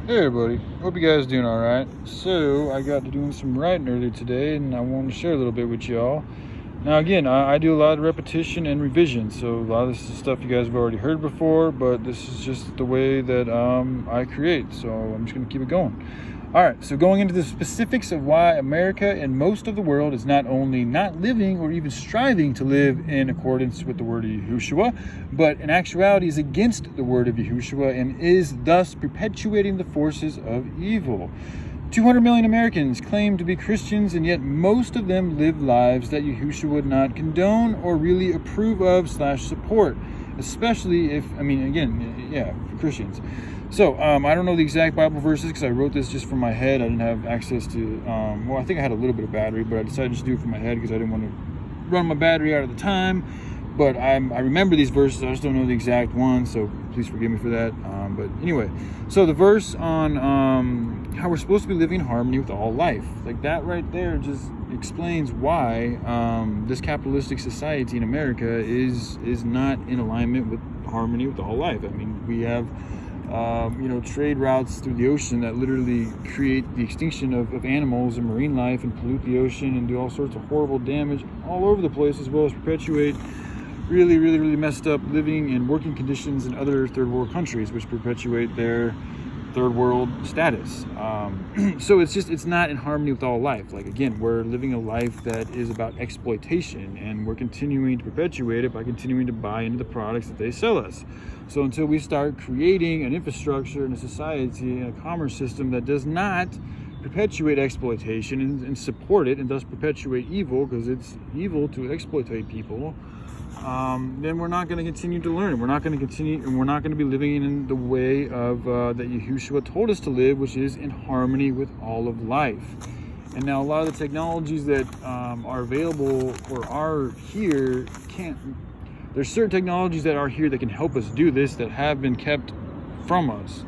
Hey everybody, hope you guys doing alright. So, I got to doing some writing earlier today and I wanted to share a little bit with y'all. Now again, I do a lot of repetition and revision, so a lot of this is stuff you guys have already heard before, but this is just the way that I create, so I'm just going to keep it going. Alright, so going into the specifics of why America and most of the world is not only not living or even striving to live in accordance with the word of Yahushua, but in actuality is against the word of Yahushua and is thus perpetuating the forces of evil. 200 million Americans claim to be Christians, and yet most of them live lives that Yahushua would not condone or really approve of / support, especially if, for Christians. So, I don't know the exact Bible verses because I wrote this just from my head. I didn't have access to, I think I had a little bit of battery, but I decided to just do it from my head because I didn't want to run my battery out at the time. But I remember these verses, I just don't know the exact one, so please forgive me for that. But anyway, so the verse on how we're supposed to be living in harmony with all life, like that right there just explains why this capitalistic society in America is not in alignment with harmony with all life. I mean, we have trade routes through the ocean that literally create the extinction of animals and marine life and pollute the ocean and do all sorts of horrible damage all over the place, as well as perpetuate really, really, really messed up living and working conditions in other third world countries, which perpetuate their third world status. So it's not in harmony with all life. Like, again, we're living a life that is about exploitation, and we're continuing to perpetuate it by continuing to buy into the products that they sell us. So until we start creating an infrastructure and a society and a commerce system that does not perpetuate exploitation and support it, and thus perpetuate evil, because it's evil to exploitate people, then we're not going to continue to learn. We're not going to continue, and we're not going to be living in the way of that Yahushua told us to live, which is in harmony with all of life. And now a lot of the technologies that are available or are here there's certain technologies that are here that can help us do this that have been kept from us.